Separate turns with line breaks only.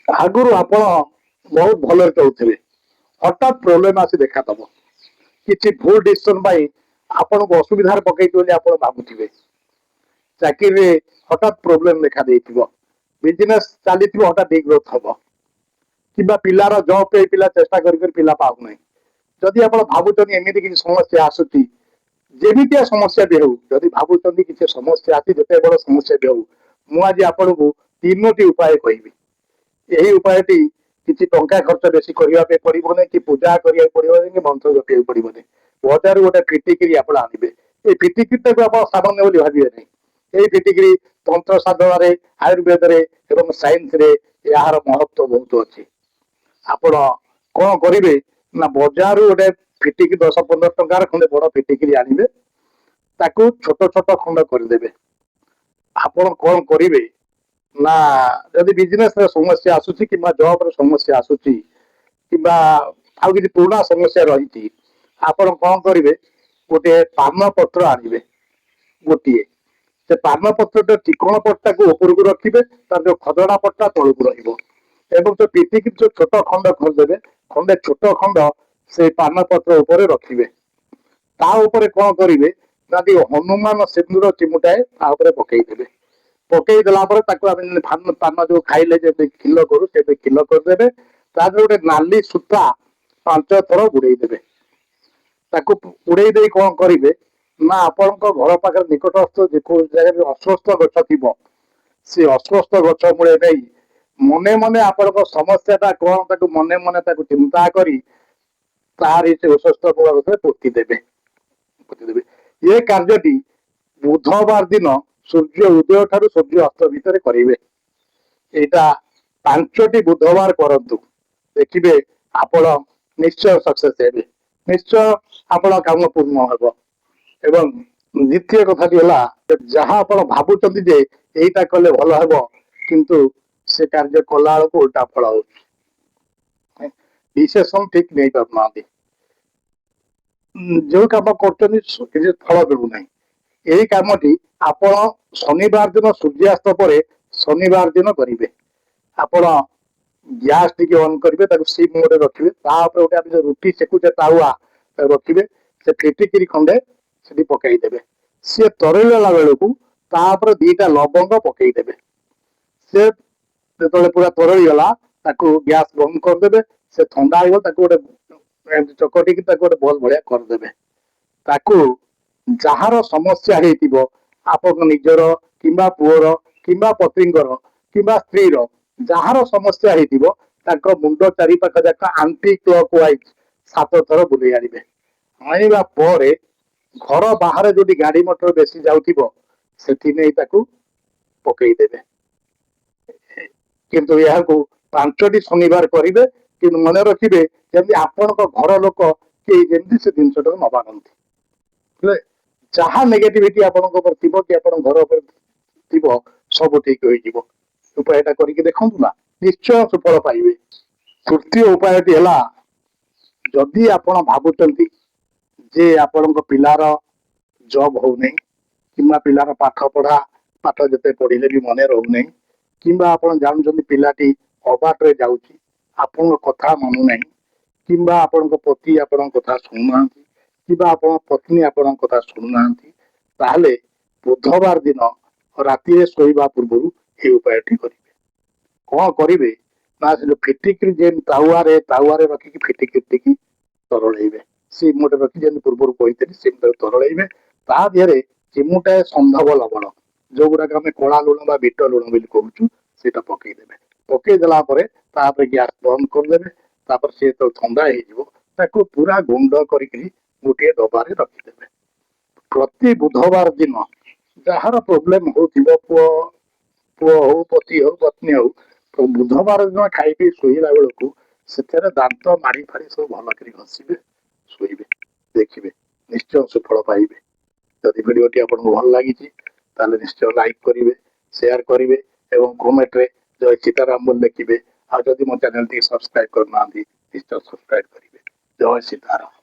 आगुरी आपण बहुत भल चलुवे हठात प्रोब्लेम आसी देखा दब कि भूल डिसीजन आपन को असुविधा पकई आप भावुवे चाकरी हठात प्रोब्लेम देखा बिजनेस चली हठात ग्रोथ हम कि पिलार जॉब पे पिला चेष्टा पिला पाऊना जदि आप भावुं एमती किसी समस्या आसूची जेमितिया समस्या भी हूँ जदि भावुं किसी समस्या आसी जिते बड़ समस्या भी हूँ मुझे आपन को तीनो उपाय कहबी यही उपाय किसी टंका खर्च बेसी करने पड़ोनी कि पूजा करा पड़ोनी कि मंत्र जपा पड़ोनी बजार गोटे फिटिकी आप आनबे ये फिटिकी आप सामान्य भावे नहीं यही फिटिकी तंत्र साधन आयुर्वेद साइंस यार महत्व बहुत अच्छी आपण कौन करेंगे ना बजार गोटे फिटिकी 10-15 टंकार खंडे बड़ फिटिकी आनबे ताकू छोट छोट खंड करदे आपण कौन करेंगे ना जदि बिजनेस समस्या आसूची कि जॉब समस्या आसूची कि आउ कि पुराना समस्या रही आपण कौन करेंगे गोटे पान पत्र आनबे गोटे से पान पत्र चिकण पट्टा को ऊपर को रखिए तार जो खदड़ा पट्टा तल को रही जो पिटिकी जो छोट खंड करदे खंडे छोट खंड से पान पत्र उपर रखिए तापर कौन करेंगे ना हनुमान सिंदूर चिमुटाए पकईदे पकईदेला पान जो खाइले किलो करू से किलो करदे गोटे नाली सूता 5 थर गुड़ेदेवे उड़े दे कौन करेंगे ना आपण घर पाखे निकटस्थ जो जगह अस्वस्थ गछ थी से अस्वस्थ गछ मूले नहीं मने मने आपण समस्या कौन मने मने चिंता करी तार से अस्वस्थ मूल पोतीदेवे ये कार्यटी बुधवार दिन सूर्य उदय ठारू सूर्य अस्त भितर करेंगे यहाँ 5टी बुधवार करूँ देखिए आपण निश्चय सक्सेस हे निश्चय आपण काम पूर्ण हम एवं द्वितीय कथा जहाँ आप भावुं जे यहीटा कले भल हम किंतु से कार्य कला उल्टा फल हो डिसीजन ठीक नहीं पारना जो कम कर फल मिलूना यही कमटी आप शनिवार दिन सूर्यास्त पर शनिवार दिन करेंगे आपण गैस टी ऑन करेंगे सिम मोड रखिए गोटे रुटी सेकुचे तावा रखिए से फिटिकी खंडे से पकईदे सी तरला बेलू तापर 2टा लवंग पकईदे से जो पूरा तरलीगला गैस बंद करदे से ठंडा गोटे चकटी गोटे बल भाया करदे जार समस्या आप निजर कि पुअर कि पत्नीर कि स्त्रीर जार समस्या मुंड चारिपाख जाक आंटी क्लॉक वाइज 7 थर बुले आने आने पर घर बाहर जो गाड़ी मटर बेसी जाऊ से पकईदे किंतु यह 5टी शनिवार करेंगे कि मन रखिए जमी आपण घर लोक कि से जिनस नबारती जहाँ नेगेटिविटी आपंकर थी कि आप घर पर सब ठीक हो उपायटा करके देखु ना निश्चय सुफल पाइबे तृतीय उपायटी है जदि आप भावुं जे आपण पिलार जॉब हो नहीं कि पिलार पाठ पढ़ा पाठ जिते पढ़ले भी मन रोना कि आप जानते पिलाटी अबाटे जाऊँगी आपण कथा मानुना कि आपण पति आपण कथा शुणुना कि पत्नी आपण कथा शुणुना ताहले बुधवार दिन राति शोवा पूर्व ये उपायटी करेंगे कौन करेंगे ना जो फिटिकी जेन तावे रखिकी फिटिकी तरल सिम मोटे रखी पूर्व कही सिम तरल ता देहरे चिमुटाए संधव लवण जो गुड़ाक आम कला लुण बीट लुण कहूँ से पकईदे पकईदेला गैस बंद करदे सी तो ठंडा हो पूरा गुंड कर गोटे डबारे रखिदे प्रति बुधवार दिन जार प्रोब्लेम हो पुओ हो पति हो पत्नी हो तो बुधवार दिन खाई पी शोला बेलू से दांत माड़ी फाड़ी सब भल कर घषिबे शोबे देखिए निश्चय सुफल पाइबे जदि भिडियोटी आपको भल लगी निश्चय लाइक करेंगे शेयर करेंगे एवं कमेंट रे जय सीताराम बोल लिखिए आ जदि मो चैनल टी सब्सक्राइब करना निश्चय सब्सक्राइब करेंगे जय सीताराम।